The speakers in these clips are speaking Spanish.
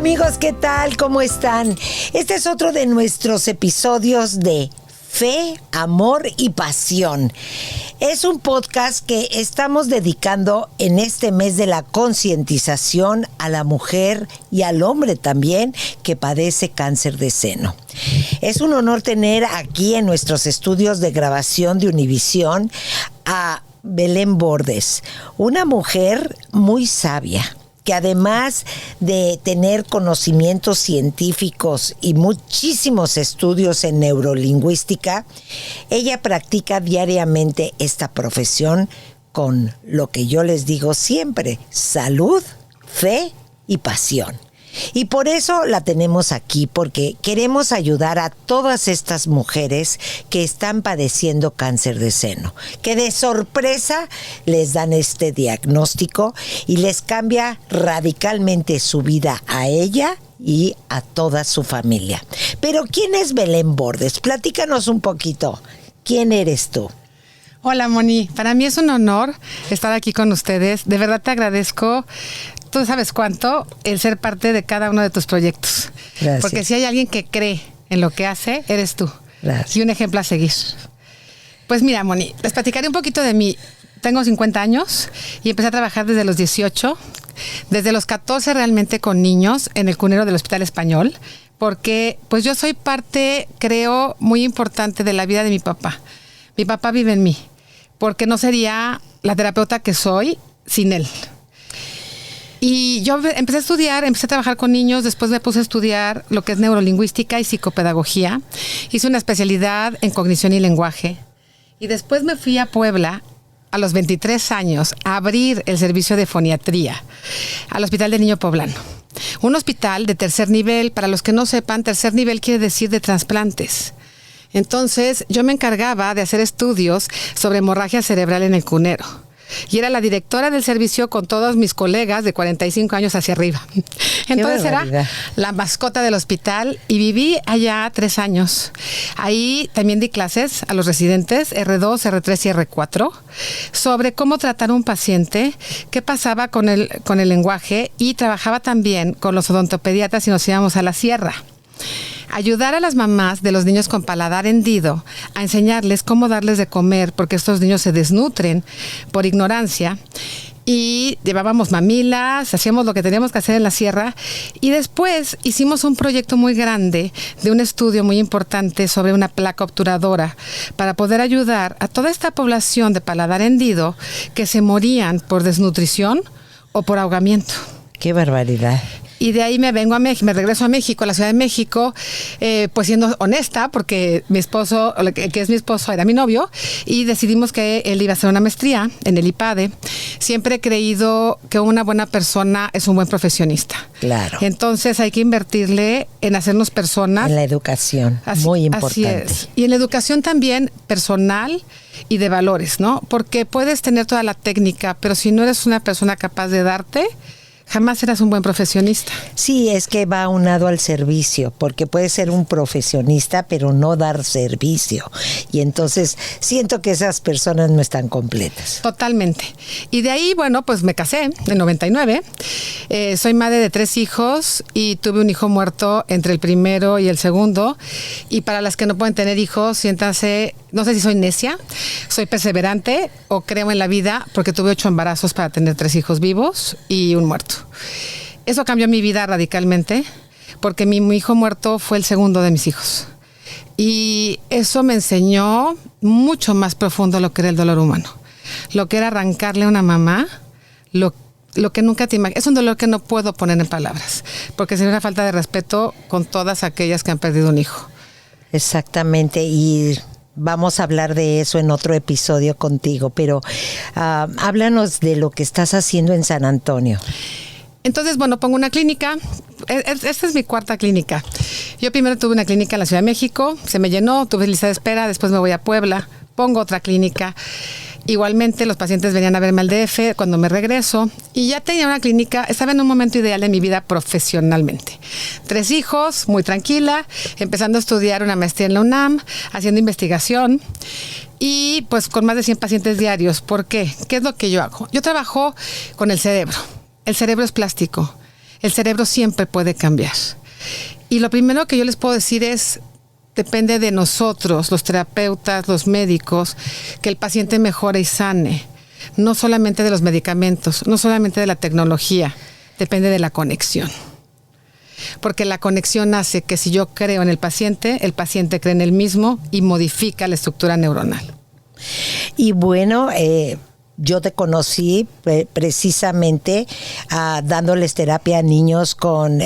Amigos, ¿qué tal? ¿Cómo están? Este es otro de nuestros episodios de Fe, Amor y Pasión. Es un podcast que estamos dedicando en este mes de la concientización a la mujer y al hombre también que padece cáncer de seno. Es un honor tener aquí en nuestros estudios de grabación de Univisión a Belén Bordes, una mujer muy sabia, que además de tener conocimientos científicos y muchísimos estudios en neurolingüística, ella practica diariamente esta profesión con lo que yo les digo siempre: salud, fe y pasión. Y por eso la tenemos aquí, porque queremos ayudar a todas estas mujeres que están padeciendo cáncer de seno, que de sorpresa les dan este diagnóstico y les cambia radicalmente su vida a ella y a toda su familia. Pero ¿quién es Belén Bordes? Platícanos un poquito. ¿Quién eres tú? Hola, Moni. Para mí es un honor estar aquí con ustedes. De verdad te agradezco. Tú sabes cuánto el ser parte de cada uno de tus proyectos. Gracias. Porque si hay alguien que cree en lo que hace, eres tú. Gracias. Y un ejemplo a seguir. Pues mira, Moni, les platicaré un poquito de mí. Tengo 50 años y empecé a trabajar desde los 18. Desde los 14 realmente con niños en el cunero del Hospital Español. Porque pues yo soy parte, creo, muy importante de la vida de mi papá. Mi papá vive en mí. Porque no sería la terapeuta que soy sin él. Y yo empecé a trabajar con niños, después me puse a estudiar lo que es neurolingüística y psicopedagogía. Hice una especialidad en cognición y lenguaje. Y después me fui a Puebla a los 23 años a abrir el servicio de foniatría al Hospital del Niño Poblano. Un hospital de tercer nivel. Para los que no sepan, tercer nivel quiere decir de trasplantes. Entonces, yo me encargaba de hacer estudios sobre hemorragia cerebral en el cunero. Y era la directora del servicio con todos mis colegas de 45 años hacia arriba. Entonces era la mascota del hospital y viví allá 3 años. Ahí también di clases a los residentes R2, R3 y R4 sobre cómo tratar a un paciente, qué pasaba con el lenguaje, y trabajaba también con los odontopediatras y nos íbamos a la sierra. Ayudar a las mamás de los niños con paladar hendido a enseñarles cómo darles de comer, porque estos niños se desnutren por ignorancia. Y llevábamos mamilas, hacíamos lo que teníamos que hacer en la sierra. Y después hicimos un proyecto muy grande de un estudio muy importante sobre una placa obturadora para poder ayudar a toda esta población de paladar hendido que se morían por desnutrición o por ahogamiento. ¡Qué barbaridad! Y de ahí me regreso a México, a la Ciudad de México, pues siendo honesta, porque mi esposo, que es mi esposo, era mi novio, y decidimos que él iba a hacer una maestría en el IPADE. Siempre he creído que una buena persona es un buen profesionista. Claro. Entonces hay que invertirle en hacernos personas. En la educación, muy importante. Así es. Y en la educación también personal y de valores, ¿no? Porque puedes tener toda la técnica, pero si no eres una persona capaz de darte, jamás serás un buen profesionista. Sí, es que va aunado al servicio, porque puedes ser un profesionista, pero no dar servicio. Y entonces siento que esas personas no están completas. Totalmente. Y de ahí, bueno, pues me casé en 99. Soy madre de 3 hijos y tuve un hijo muerto entre el primero y el segundo. Y para las que no pueden tener hijos, siéntanse, no sé si soy necia, soy perseverante o creo en la vida, porque tuve 8 embarazos para tener 3 hijos vivos y un muerto. Eso cambió mi vida radicalmente, porque mi hijo muerto fue el segundo de mis hijos. Y eso me enseñó mucho más profundo lo que era el dolor humano. Lo que era arrancarle a una mamá, lo que nunca te imaginas. Es un dolor que no puedo poner en palabras, porque sería una falta de respeto con todas aquellas que han perdido un hijo. Exactamente, y vamos a hablar de eso en otro episodio contigo, pero háblanos de lo que estás haciendo en San Antonio. Entonces, bueno, pongo una clínica. Esta es mi 4ª clínica. Yo primero tuve una clínica en la Ciudad de México, se me llenó, tuve lista de espera, después me voy a Puebla, pongo otra clínica. Igualmente los pacientes venían a verme al DF cuando me regreso y ya tenía una clínica, estaba en un momento ideal de mi vida profesionalmente. 3 hijos, muy tranquila, empezando a estudiar una maestría en la UNAM, haciendo investigación y pues con más de 100 pacientes diarios. ¿Por qué? ¿Qué es lo que yo hago? Yo trabajo con el cerebro. El cerebro es plástico. El cerebro siempre puede cambiar. Y lo primero que yo les puedo decir es, depende de nosotros, los terapeutas, los médicos, que el paciente mejore y sane. No solamente de los medicamentos, no solamente de la tecnología, depende de la conexión. Porque la conexión hace que si yo creo en el paciente cree en él mismo y modifica la estructura neuronal. Y bueno, yo te conocí precisamente dándoles terapia a niños con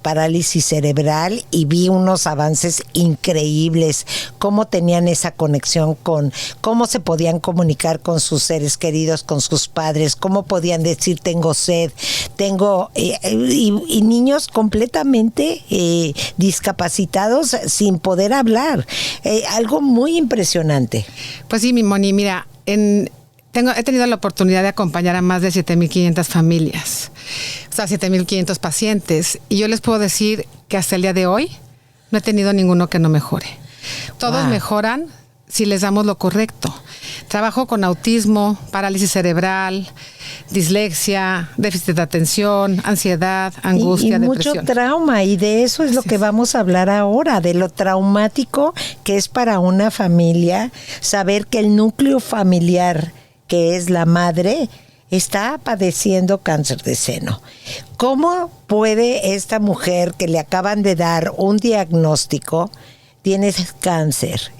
parálisis cerebral y vi unos avances increíbles, cómo tenían esa conexión cómo se podían comunicar con sus seres queridos, con sus padres, cómo podían decir tengo sed, y niños completamente discapacitados sin poder hablar. Algo muy impresionante. Pues sí, mi Moni, mira, he tenido la oportunidad de acompañar a más de 7,500 familias, o sea, 7,500 pacientes, y yo les puedo decir que hasta el día de hoy no he tenido ninguno que no mejore. Todos mejoran si les damos lo correcto. Trabajo con autismo, parálisis cerebral, dislexia, déficit de atención, ansiedad, angustia, depresión. Mucho trauma, y de eso es lo que vamos a hablar ahora, de lo traumático que es para una familia saber que el núcleo familiar, que es la madre, está padeciendo cáncer de seno. ¿Cómo puede esta mujer que le acaban de dar un diagnóstico, tienes cáncer?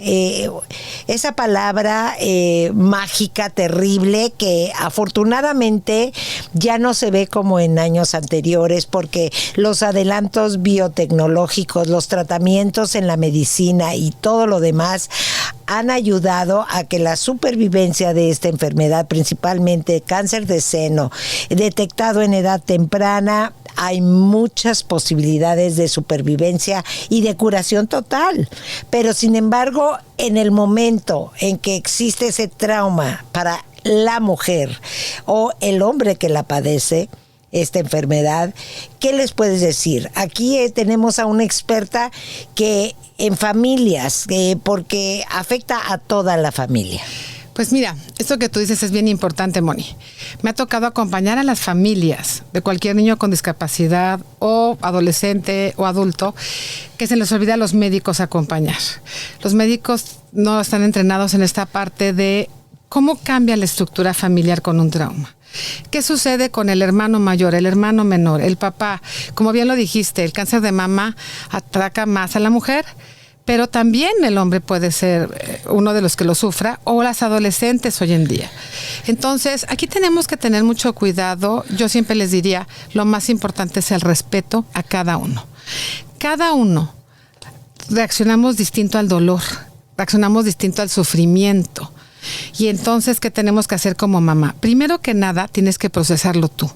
Esa palabra mágica, terrible, que afortunadamente ya no se ve como en años anteriores, porque los adelantos biotecnológicos, los tratamientos en la medicina y todo lo demás han ayudado a que la supervivencia de esta enfermedad, principalmente cáncer de seno, detectado en edad temprana, hay muchas posibilidades de supervivencia y de curación total. Pero sin embargo, en el momento en que existe ese trauma para la mujer o el hombre que la padece, esta enfermedad, ¿qué les puedes decir? Aquí tenemos a una experta que en familias, porque afecta a toda la familia. Pues mira, esto que tú dices es bien importante, Moni. Me ha tocado acompañar a las familias de cualquier niño con discapacidad o adolescente o adulto que se les olvida a los médicos acompañar. Los médicos no están entrenados en esta parte de cómo cambia la estructura familiar con un trauma. ¿Qué sucede con el hermano mayor, el hermano menor, el papá? Como bien lo dijiste, el cáncer de mama ataca más a la mujer, pero también el hombre puede ser uno de los que lo sufra, o las adolescentes hoy en día. Entonces, aquí tenemos que tener mucho cuidado. Yo siempre les diría, lo más importante es el respeto a cada uno. Cada uno reaccionamos distinto al dolor, reaccionamos distinto al sufrimiento. Y entonces, ¿qué tenemos que hacer como mamá? Primero que nada, tienes que procesarlo tú.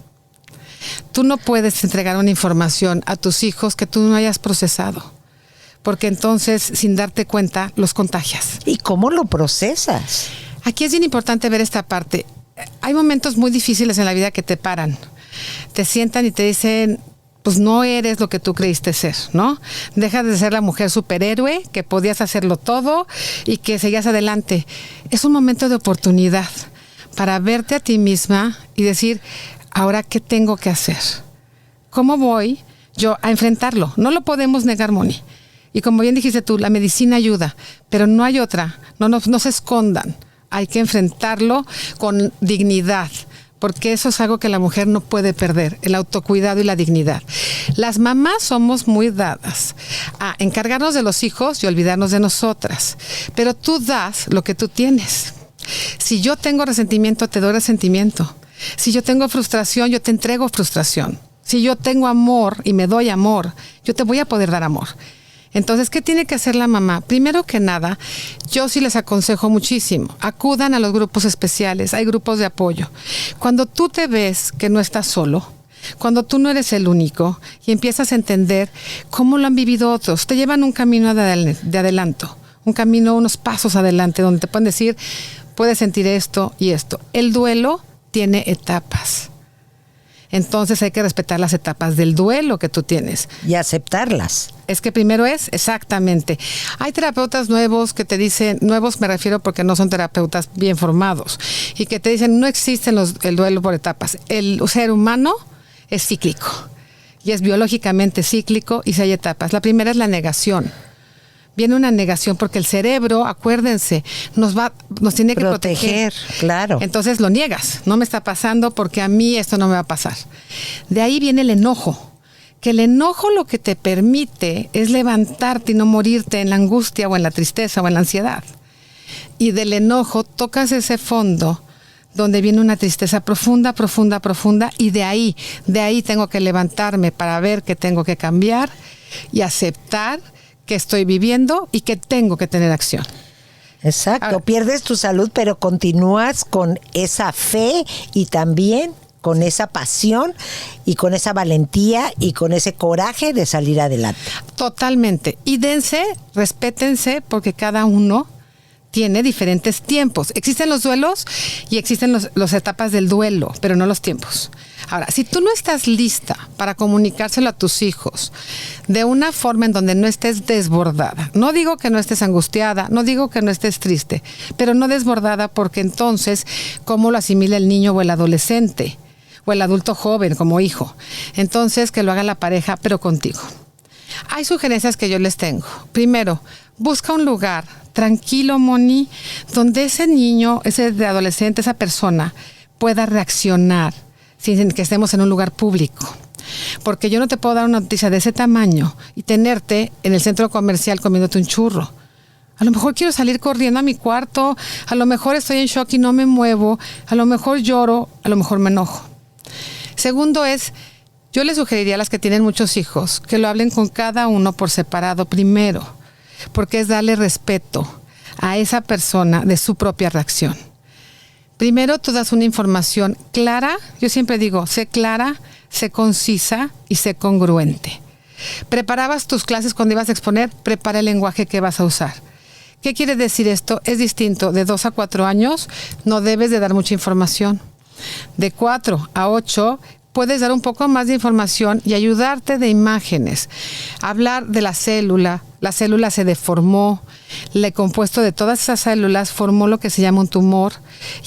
Tú no puedes entregar una información a tus hijos que tú no hayas procesado, porque entonces, sin darte cuenta, los contagias. ¿Y cómo lo procesas? Aquí es bien importante ver esta parte. Hay momentos muy difíciles en la vida que te paran, te sientan y te dicen, pues no eres lo que tú creíste ser, ¿no? Dejas de ser la mujer superhéroe, que podías hacerlo todo y que seguías adelante. Es un momento de oportunidad para verte a ti misma y decir, ¿ahora qué tengo que hacer? ¿Cómo voy yo a enfrentarlo? No lo podemos negar, Moni. Y como bien dijiste tú, la medicina ayuda, pero no hay otra. No se escondan. Hay que enfrentarlo con dignidad, porque eso es algo que la mujer no puede perder, el autocuidado y la dignidad. Las mamás somos muy dadas a encargarnos de los hijos y olvidarnos de nosotras, pero tú das lo que tú tienes. Si yo tengo resentimiento, te doy resentimiento. Si yo tengo frustración, yo te entrego frustración. Si yo tengo amor y me doy amor, yo te voy a poder dar amor. Entonces, ¿qué tiene que hacer la mamá? Primero que nada, yo sí les aconsejo muchísimo, acudan a los grupos especiales, hay grupos de apoyo. Cuando tú te ves que no estás solo, cuando tú no eres el único y empiezas a entender cómo lo han vivido otros, te llevan un camino de adelanto, un camino, unos pasos adelante, donde te pueden decir, puedes sentir esto y esto. El duelo tiene etapas. Entonces hay que respetar las etapas del duelo que tú tienes. Y aceptarlas. Es que primero exactamente. Hay terapeutas nuevos que te dicen, nuevos me refiero porque no son terapeutas bien formados, y que te dicen, no existe el duelo por etapas. El ser humano es cíclico. y es biológicamente cíclico y si hay etapas. La primera es la negación. Viene una negación porque el cerebro, acuérdense, nos tiene que proteger. Claro. Entonces lo niegas. No me está pasando porque a mí esto no me va a pasar. De ahí viene el enojo. Que el enojo lo que te permite es levantarte y no morirte en la angustia o en la tristeza o en la ansiedad. Y del enojo tocas ese fondo donde viene una tristeza profunda, profunda, profunda, y de ahí tengo que levantarme para ver que tengo que cambiar y aceptar que estoy viviendo y que tengo que tener acción. Exacto, Ahora, pierdes tu salud, pero continúas con esa fe y también con esa pasión y con esa valentía y con ese coraje de salir adelante. totalmente. Y respétense, porque cada uno tiene diferentes tiempos. Existen los duelos y existen las etapas del duelo, pero no los tiempos. Ahora, si tú no estás lista para comunicárselo a tus hijos de una forma en donde no estés desbordada, no digo que no estés angustiada, no digo que no estés triste, pero no desbordada, porque entonces, ¿cómo lo asimila el niño o el adolescente o el adulto joven como hijo? Entonces, que lo haga la pareja, pero contigo. Hay sugerencias que yo les tengo. Primero, busca un lugar tranquilo, Moni, donde ese niño, ese adolescente, esa persona pueda reaccionar sin que estemos en un lugar público. Porque yo no te puedo dar una noticia de ese tamaño y tenerte en el centro comercial comiéndote un churro. A lo mejor quiero salir corriendo a mi cuarto, a lo mejor estoy en shock y no me muevo, a lo mejor lloro, a lo mejor me enojo. Segundo es, yo les sugeriría a las que tienen muchos hijos que lo hablen con cada uno por separado primero, porque es darle respeto a esa persona de su propia reacción. Primero tú das una información clara, yo siempre digo, sé clara, sé concisa y sé congruente. Preparabas tus clases cuando ibas a exponer, prepara el lenguaje que vas a usar. ¿Qué quiere decir esto? Es distinto, de 2 a 4 años no debes de dar mucha información. De 4 a 8 puedes dar un poco más de información y ayudarte de imágenes. Hablar de la célula se deformó, el compuesto de todas esas células formó lo que se llama un tumor,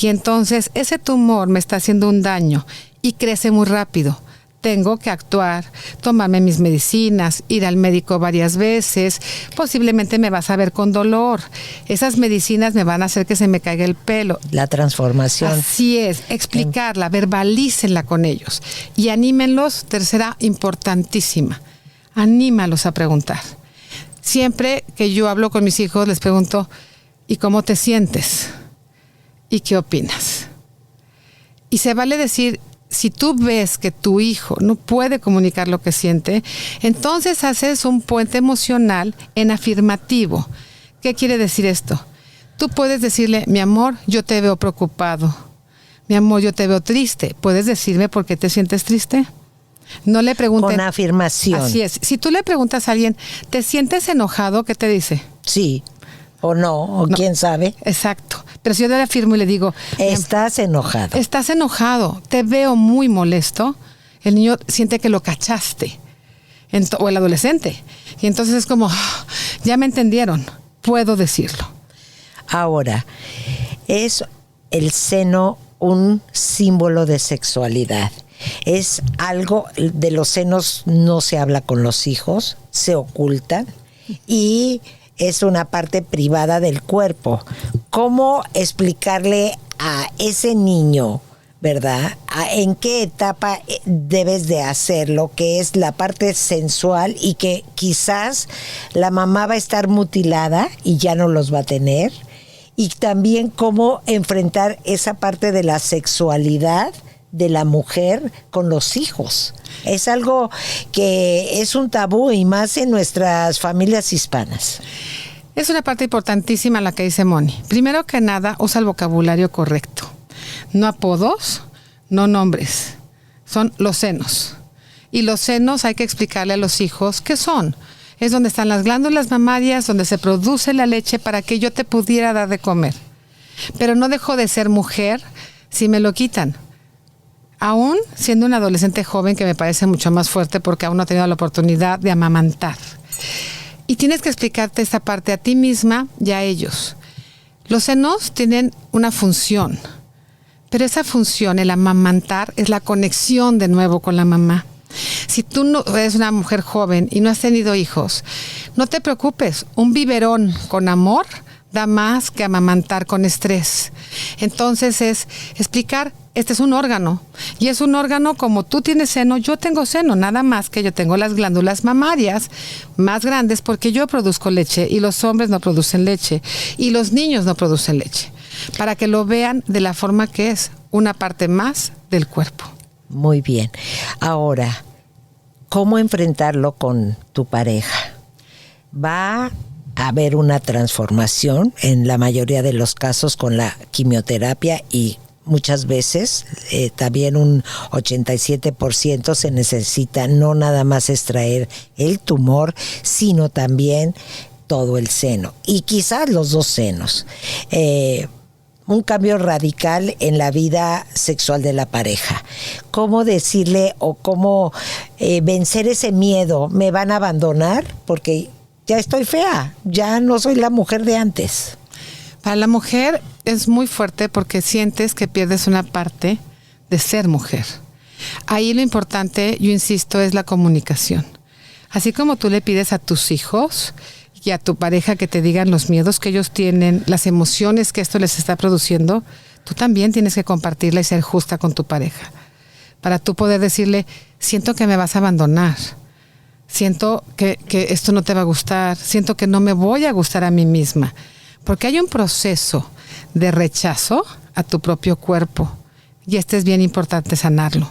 y entonces ese tumor me está haciendo un daño y crece muy rápido. Tengo que actuar, tomarme mis medicinas, ir al médico varias veces, posiblemente me vas a ver con dolor. Esas medicinas me van a hacer que se me caiga el pelo. La transformación. Así es, explicarla, verbalícenla con ellos y anímenlos. Tercera, importantísima, anímalos a preguntar. Siempre que yo hablo con mis hijos les pregunto, ¿y cómo te sientes? ¿Y qué opinas? Y se vale decir, si tú ves que tu hijo no puede comunicar lo que siente, entonces haces un puente emocional en afirmativo. ¿Qué quiere decir esto? Tú puedes decirle, mi amor, yo te veo preocupado. Mi amor, yo te veo triste. ¿Puedes decirme por qué te sientes triste? No le pregunten. Con afirmación. Así es. Si tú le preguntas a alguien, ¿te sientes enojado? ¿Qué te dice? Sí. O no, quién sabe. Exacto. Pero si yo le afirmo y le digo, estás enojado. Estás enojado, te veo muy molesto, el niño siente que lo cachaste, o el adolescente. Y entonces es como, ya me entendieron, puedo decirlo. Ahora, ¿es el seno un símbolo de sexualidad? ¿Es algo de los senos no se habla con los hijos, se ocultan y es una parte privada del cuerpo? ¿Cómo explicarle a ese niño, verdad, en qué etapa debes de hacerlo, que es la parte sensual y que quizás la mamá va a estar mutilada y ya no los va a tener? Y también cómo enfrentar esa parte de la sexualidad de la mujer con los hijos. Es algo que es un tabú y más en nuestras familias hispanas. Es una parte importantísima la que dice Moni. Primero que nada, usa el vocabulario correcto. No apodos, no nombres. Son los senos. Y los senos hay que explicarle a los hijos qué son. Es donde están las glándulas mamarias, donde se produce la leche para que yo te pudiera dar de comer. Pero no dejo de ser mujer si me lo quitan. Aún siendo un adolescente joven, que me parece mucho más fuerte porque aún no he tenido la oportunidad de amamantar. Y tienes que explicarte esta parte a ti misma y a ellos. Los senos tienen una función, pero esa función, el amamantar, es la conexión de nuevo con la mamá. Si tú no eres una mujer joven y no has tenido hijos, no te preocupes, un biberón con amor da más que amamantar con estrés. Entonces es explicar, este es un órgano, y es un órgano como tú tienes seno, yo tengo seno, nada más que yo tengo las glándulas mamarias más grandes porque yo produzco leche y los hombres no producen leche y los niños no producen leche, para que lo vean de la forma que es, una parte más del cuerpo. Muy bien. Ahora, ¿cómo enfrentarlo con tu pareja? Va a haber una transformación en la mayoría de los casos con la quimioterapia y muchas veces también un 87% se necesita no nada más extraer el tumor, sino también todo el seno y quizás los dos senos. Un cambio radical en la vida sexual de la pareja. ¿Cómo decirle o cómo vencer ese miedo? ¿Me van a abandonar? Porque ya estoy fea, ya no soy la mujer de antes. Para la mujer es muy fuerte porque sientes que pierdes una parte de ser mujer. Ahí lo importante, yo insisto, es la comunicación. Así como tú le pides a tus hijos y a tu pareja que te digan los miedos que ellos tienen, las emociones que esto les está produciendo, tú también tienes que compartirla y ser justa con tu pareja. Para tú poder decirle, siento que me vas a abandonar, siento que esto no te va a gustar, siento que no me voy a gustar a mí misma. Porque hay un proceso de rechazo a tu propio cuerpo y es bien importante sanarlo.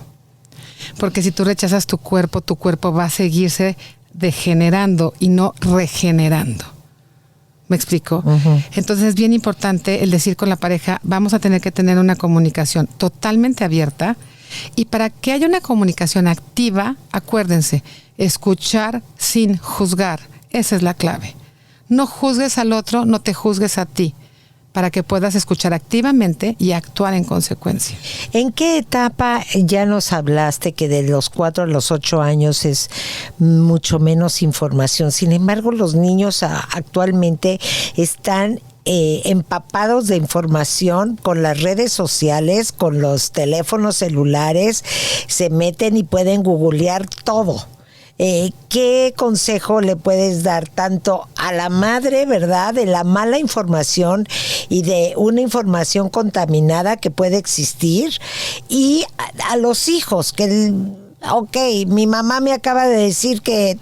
Porque si tú rechazas tu cuerpo va a seguirse degenerando y no regenerando. ¿Me explico? Uh-huh. Entonces es bien importante el decir con la pareja, vamos a tener que tener una comunicación totalmente abierta y para que haya una comunicación activa, acuérdense, escuchar sin juzgar, esa es la clave. No juzgues al otro, no te juzgues a ti, para que puedas escuchar activamente y actuar en consecuencia. ¿En qué etapa ya nos hablaste que de los 4 a los 8 años es mucho menos información? Sin embargo, los niños actualmente están empapados de información con las redes sociales, con los teléfonos celulares, se meten y pueden googlear todo. ¿Qué consejo le puedes dar tanto a la madre, verdad, de la mala información y de una información contaminada que puede existir y a los hijos que, mi mamá me acaba de decir que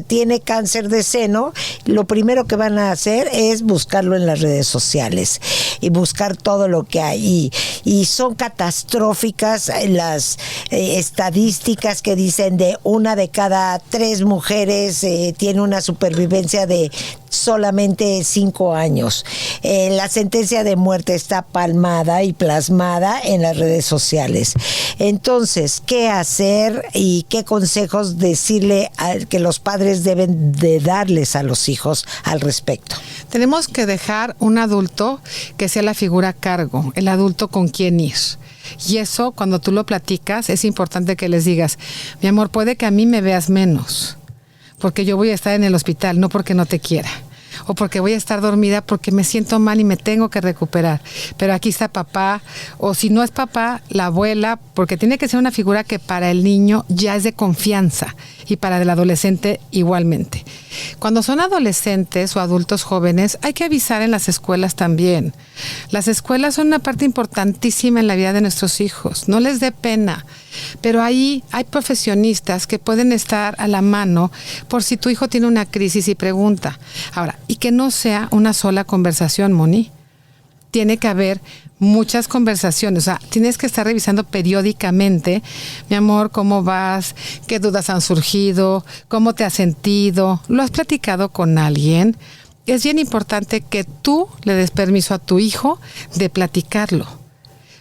tiene cáncer de seno, lo primero que van a hacer es buscarlo en las redes sociales y buscar todo lo que hay. Y son catastróficas las estadísticas que dicen de 1 de cada 3 mujeres tiene una supervivencia de solamente 5 años. La sentencia de muerte está palmada y plasmada en las redes sociales. Entonces, ¿qué hacer y qué consejos decirle que los padres deben de darles a los hijos al respecto? Tenemos que dejar un adulto que sea la figura a cargo, el adulto con quien ir. Y eso, cuando tú lo platicas, es importante que les digas, mi amor, puede que a mí me veas menos, porque yo voy a estar en el hospital, no porque no te quiera. O porque voy a estar dormida porque me siento mal y me tengo que recuperar. Pero aquí está papá, o si no es papá, la abuela, porque tiene que ser una figura que para el niño ya es de confianza y para el adolescente igualmente. Cuando son adolescentes o adultos jóvenes, hay que avisar en las escuelas también. Las escuelas son una parte importantísima en la vida de nuestros hijos. No les dé pena. Pero ahí hay profesionistas que pueden estar a la mano por si tu hijo tiene una crisis y pregunta. Ahora, y que no sea una sola conversación, Moni. Tiene que haber muchas conversaciones, o sea, tienes que estar revisando periódicamente, mi amor, cómo vas, qué dudas han surgido, cómo te has sentido, lo has platicado con alguien. Es bien importante que tú le des permiso a tu hijo de platicarlo,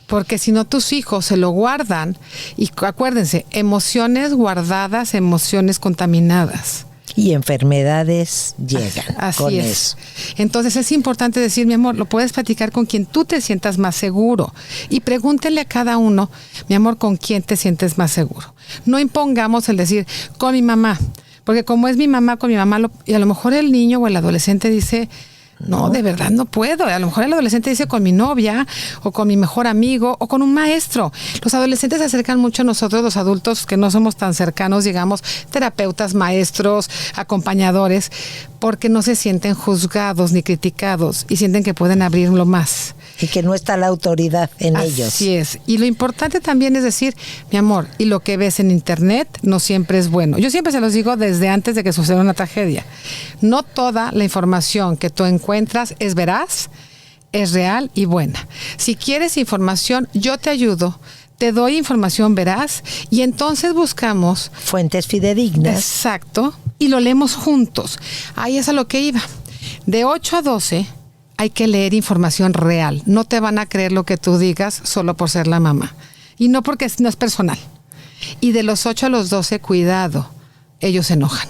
porque si no tus hijos se lo guardan, y acuérdense, emociones guardadas, emociones contaminadas. Y enfermedades llegan Así con es. eso. Entonces es importante decir, mi amor, lo puedes platicar con quien tú te sientas más seguro. Y pregúntele a cada uno, mi amor, ¿con quién te sientes más seguro? No impongamos el decir, con mi mamá. Porque como es mi mamá, con mi mamá, y a lo mejor el niño o el adolescente dice, No, de verdad no puedo. A lo mejor el adolescente dice con mi novia o con mi mejor amigo o con un maestro. Los adolescentes se acercan mucho a nosotros, los adultos que no somos tan cercanos, digamos, terapeutas, maestros, acompañadores, porque no se sienten juzgados ni criticados y sienten que pueden abrirlo más. Y que no está la autoridad en ellos. Así es. Y lo importante también es decir, mi amor, y lo que ves en internet no siempre es bueno. Yo siempre se los digo desde antes de que suceda una tragedia. No toda la información que tú encuentras es veraz, es real y buena. Si quieres información, yo te ayudo. Te doy información veraz y entonces buscamos fuentes fidedignas. Exacto. Y lo leemos juntos. Ahí es a lo que iba. De 8 a 12 hay que leer información real. No te van a creer lo que tú digas solo por ser la mamá. Y no porque no es personal. Y de los 8 a los 12, cuidado. Ellos se enojan.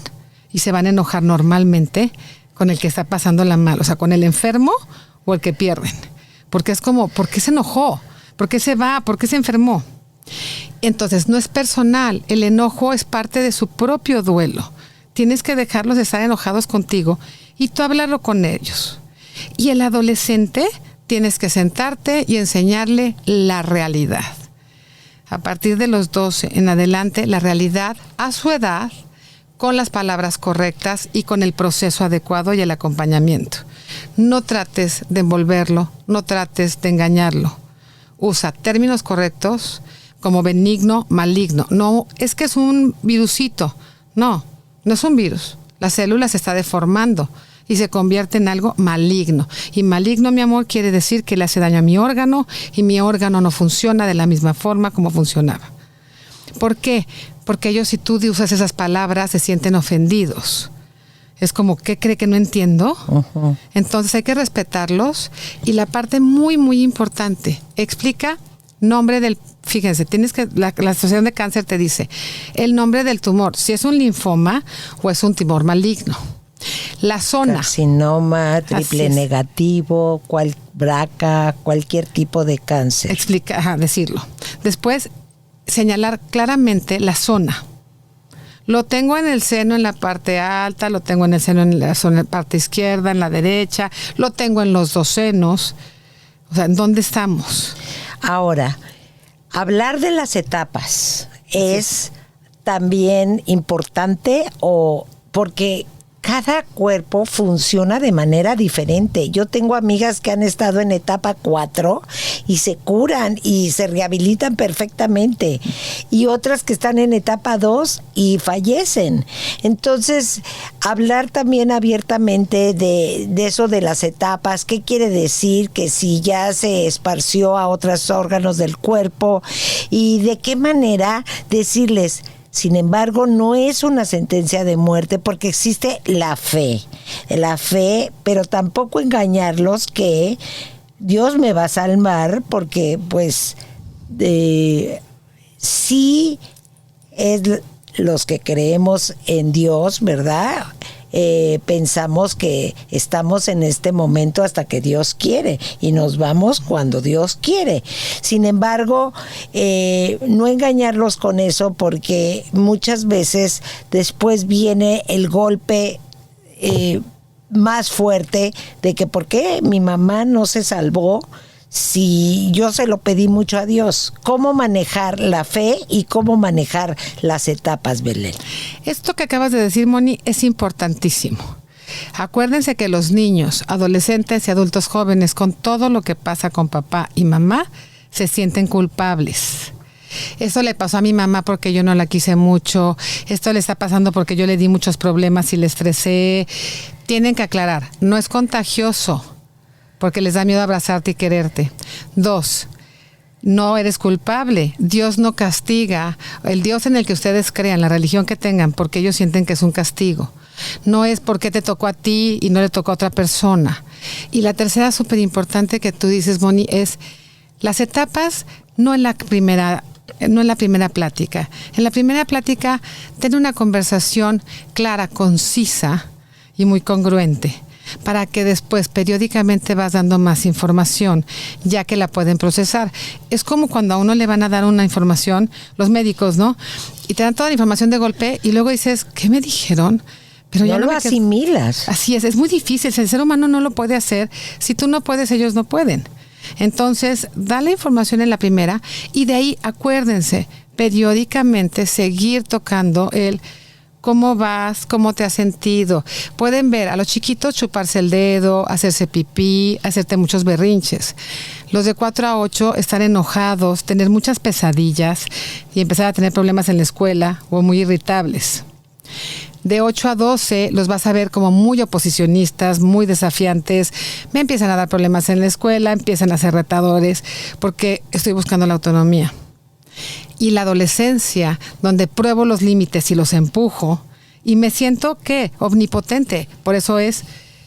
Y se van a enojar normalmente con el que está pasando la mal. O sea, con el enfermo o el que pierden. Porque es como, ¿por qué se enojó? ¿Por qué se va? ¿Por qué se enfermó? Entonces, no es personal. El enojo es parte de su propio duelo. Tienes que dejarlos de estar enojados contigo y tú hablarlo con ellos. Y el adolescente tienes que sentarte y enseñarle la realidad. A partir de los 12 en adelante, la realidad a su edad, con las palabras correctas y con el proceso adecuado y el acompañamiento. No trates de envolverlo, no trates de engañarlo. Usa términos correctos como benigno, maligno. No, es que es un virusito. No, no es un virus. La célula se está deformando y se convierte en algo maligno. Y maligno, mi amor, quiere decir que le hace daño a mi órgano y mi órgano no funciona de la misma forma como funcionaba. ¿Por qué? Porque ellos, si tú usas esas palabras, se sienten ofendidos. Es como, ¿qué cree que no entiendo? Uh-huh. Entonces hay que respetarlos. Y la parte muy, muy importante, explica nombre del... Fíjense, tienes que la Asociación de Cáncer te dice el nombre del tumor, si es un linfoma o es un tumor maligno. La zona. Carcinoma, triple negativo, BRCA, cualquier tipo de cáncer. Explica, decirlo. Después, señalar claramente la zona. Lo tengo en el seno en la parte alta, lo tengo en el seno en la parte izquierda, en la derecha, lo tengo en los dos senos. O sea, ¿en dónde estamos? Ahora, hablar de las etapas es también importante porque cada cuerpo funciona de manera diferente. Yo tengo amigas que han estado en etapa 4 y se curan y se rehabilitan perfectamente. Y otras que están en etapa 2 y fallecen. Entonces, hablar también abiertamente de eso de las etapas. ¿Qué quiere decir? Que si ya se esparció a otros órganos del cuerpo y de qué manera decirles... Sin embargo, no es una sentencia de muerte porque existe la fe, pero tampoco engañarlos que Dios me va a salvar porque pues sí es los que creemos en Dios, ¿verdad? Pensamos que estamos en este momento hasta que Dios quiere y nos vamos cuando Dios quiere. Sin embargo, no engañarlos con eso porque muchas veces después viene el golpe más fuerte de que ¿por qué mi mamá no se salvó? Si yo se lo pedí mucho a Dios. ¿Cómo manejar la fe y cómo manejar las etapas, Belén? Esto que acabas de decir, Moni, es importantísimo. Acuérdense que los niños, adolescentes y adultos jóvenes, con todo lo que pasa con papá y mamá, se sienten culpables. Esto le pasó a mi mamá porque yo no la quise mucho. Esto le está pasando porque yo le di muchos problemas y le estresé. Tienen que aclarar, no es contagioso. Porque les da miedo abrazarte y quererte. 2, no eres culpable. Dios no castiga. El Dios en el que ustedes crean, la religión que tengan, porque ellos sienten que es un castigo. No es porque te tocó a ti y no le tocó a otra persona. Y la tercera súper importante que tú dices, Moni, es las etapas no en la primera plática. En la primera plática, ten una conversación clara, concisa y muy congruente, para que después periódicamente vas dando más información, ya que la pueden procesar. Es como cuando a uno le van a dar una información, los médicos, ¿no? Y te dan toda la información de golpe y luego dices, ¿qué me dijeron? Pero no lo asimilas. Así es muy difícil. El ser humano no lo puede hacer. Si tú no puedes, ellos no pueden. Entonces, da la información en la primera y de ahí acuérdense, periódicamente seguir tocando el cómo vas, cómo te has sentido. Pueden ver a los chiquitos chuparse el dedo, hacerse pipí, hacerte muchos berrinches. Los de 4 a 8 estar enojados, tener muchas pesadillas y empezar a tener problemas en la escuela o muy irritables. De 8 a 12 los vas a ver como muy oposicionistas, muy desafiantes. Me empiezan a dar problemas en la escuela, empiezan a ser retadores porque estoy buscando la autonomía. Y la adolescencia, donde pruebo los límites y los empujo y me siento, ¿qué? Omnipotente. Por eso es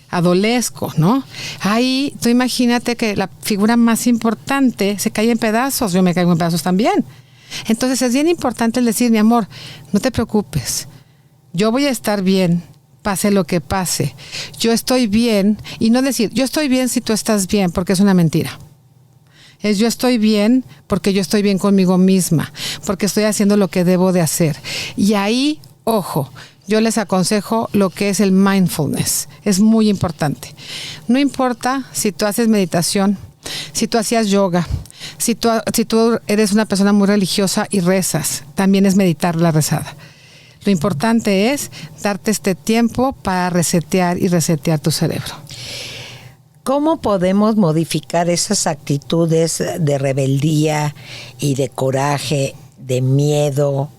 adolesco, ¿no? Ahí tú imagínate que la figura más importante se cae en pedazos. Yo me caigo en pedazos también. Entonces es bien importante el decir, mi amor, no te preocupes. Yo voy a estar bien, pase lo que pase. Yo estoy bien, y no decir, yo estoy bien si tú estás bien, porque es una mentira. Es yo estoy bien porque yo estoy bien conmigo misma, porque estoy haciendo lo que debo de hacer. Y ahí, ojo, yo les aconsejo lo que es el mindfulness. Es muy importante. No importa si tú haces meditación, si tú hacías yoga, si tú eres una persona muy religiosa y rezas, también es meditar la rezada. Lo importante es darte este tiempo para resetear tu cerebro. ¿Cómo podemos modificar esas actitudes de rebeldía y de coraje, de miedo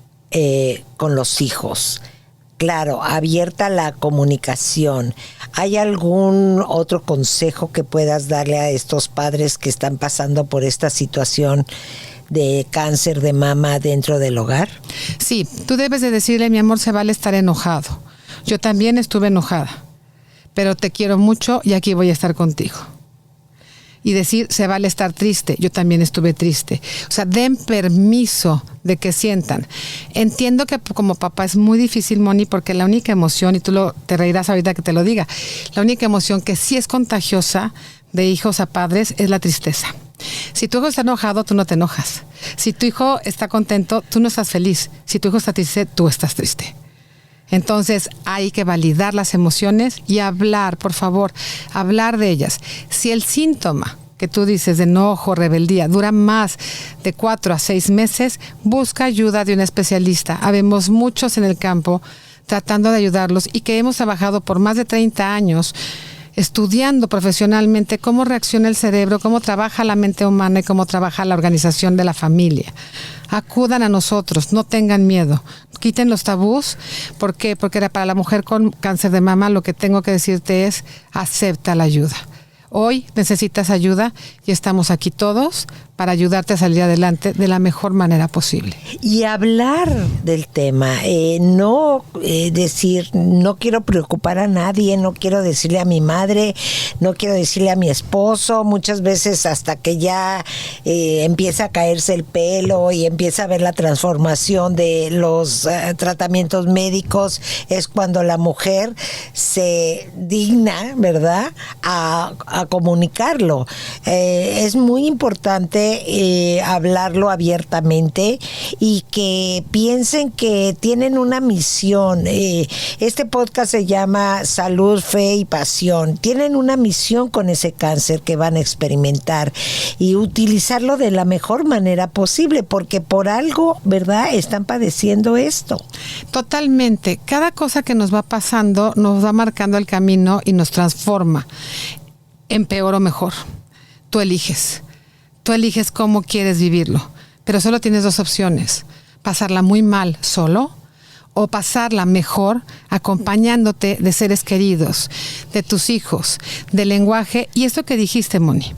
con los hijos? Claro, abierta la comunicación. ¿Hay algún otro consejo que puedas darle a estos padres que están pasando por esta situación de cáncer de mama dentro del hogar? Sí, tú debes de decirle, mi amor, se vale estar enojado. Yo también estuve enojada, pero te quiero mucho y aquí voy a estar contigo. Y decir, se vale estar triste, yo también estuve triste. O sea, den permiso de que sientan. Entiendo que como papá es muy difícil, Moni, porque la única emoción, y tú te reirás ahorita que te lo diga, la única emoción que sí es contagiosa de hijos a padres es la tristeza. Si tu hijo está enojado, tú no te enojas. Si tu hijo está contento, tú no estás feliz. Si tu hijo está triste, tú estás triste. Entonces hay que validar las emociones y hablar, por favor, hablar de ellas. Si el síntoma que tú dices de enojo, rebeldía, dura más de 4 a 6 meses, busca ayuda de un especialista. Habemos muchos en el campo tratando de ayudarlos y que hemos trabajado por más de 30 años estudiando profesionalmente cómo reacciona el cerebro, cómo trabaja la mente humana y cómo trabaja la organización de la familia. Acudan a nosotros, no tengan miedo, quiten los tabús. ¿Por qué? Porque para la mujer con cáncer de mama lo que tengo que decirte es, acepta la ayuda. Hoy necesitas ayuda y estamos aquí todos para ayudarte a salir adelante de la mejor manera posible. Y hablar del tema, no decir, no quiero preocupar a nadie, no quiero decirle a mi madre, no quiero decirle a mi esposo, muchas veces hasta que ya empieza a caerse el pelo y empieza a ver la transformación de los tratamientos médicos, es cuando la mujer se digna, ¿verdad?, a comunicarlo. Es muy importante hablarlo abiertamente y que piensen que tienen una misión. Este podcast se llama Salud, Fe y Pasión. Tienen una misión con ese cáncer que van a experimentar y utilizarlo de la mejor manera posible, porque por algo, ¿verdad?, están padeciendo esto. Totalmente. Cada cosa que nos va pasando nos va marcando el camino y nos transforma en peor o mejor. Tú eliges. Tú eliges cómo quieres vivirlo, pero solo tienes 2 opciones: pasarla muy mal solo o pasarla mejor acompañándote de seres queridos, de tus hijos, del lenguaje. Y esto que dijiste, Moni,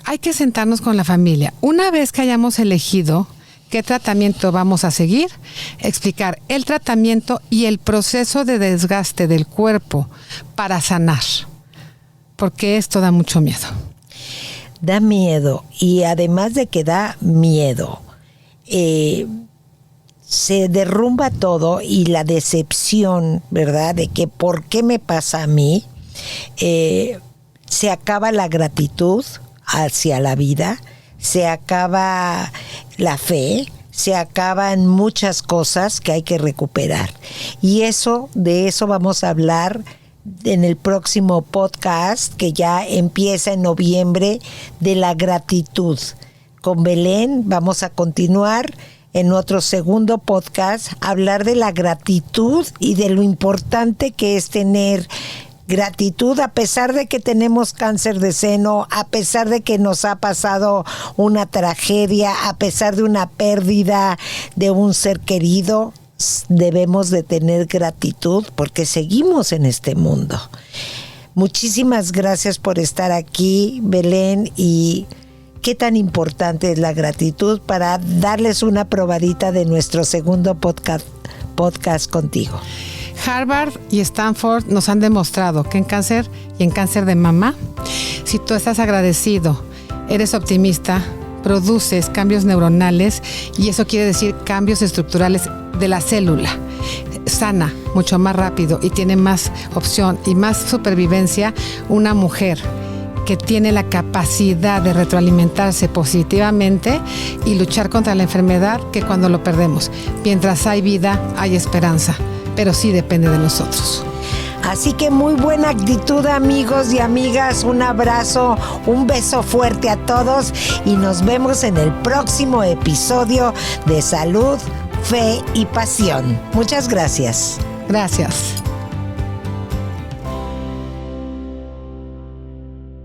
hay que sentarnos con la familia. Una vez que hayamos elegido qué tratamiento vamos a seguir, explicar el tratamiento y el proceso de desgaste del cuerpo para sanar, porque esto da mucho miedo. Da miedo, y además de que da miedo, se derrumba todo y la decepción, ¿verdad?, de que ¿por qué me pasa a mí? Se acaba la gratitud hacia la vida, se acaba la fe, se acaban muchas cosas que hay que recuperar. Y de eso vamos a hablar en el próximo podcast, que ya empieza en noviembre, de la gratitud. Con Belén vamos a continuar en otro segundo podcast, hablar de la gratitud y de lo importante que es tener gratitud a pesar de que tenemos cáncer de seno, a pesar de que nos ha pasado una tragedia, a pesar de una pérdida de un ser querido. Debemos de tener gratitud porque seguimos en este mundo. Muchísimas gracias por estar aquí, Belén, y qué tan importante es la gratitud para darles una probadita de nuestro segundo podcast contigo. Harvard y Stanford nos han demostrado que en cáncer y en cáncer de mama, si tú estás agradecido, eres optimista, produces cambios neuronales, y eso quiere decir cambios estructurales de la célula, sana mucho más rápido y tiene más opción y más supervivencia una mujer que tiene la capacidad de retroalimentarse positivamente y luchar contra la enfermedad, que cuando lo perdemos. Mientras hay vida, hay esperanza, pero sí depende de nosotros. Así que muy buena actitud, amigos y amigas. Un abrazo, un beso fuerte a todos y nos vemos en el próximo episodio de Salud, Fe y Pasión. Muchas gracias. Gracias.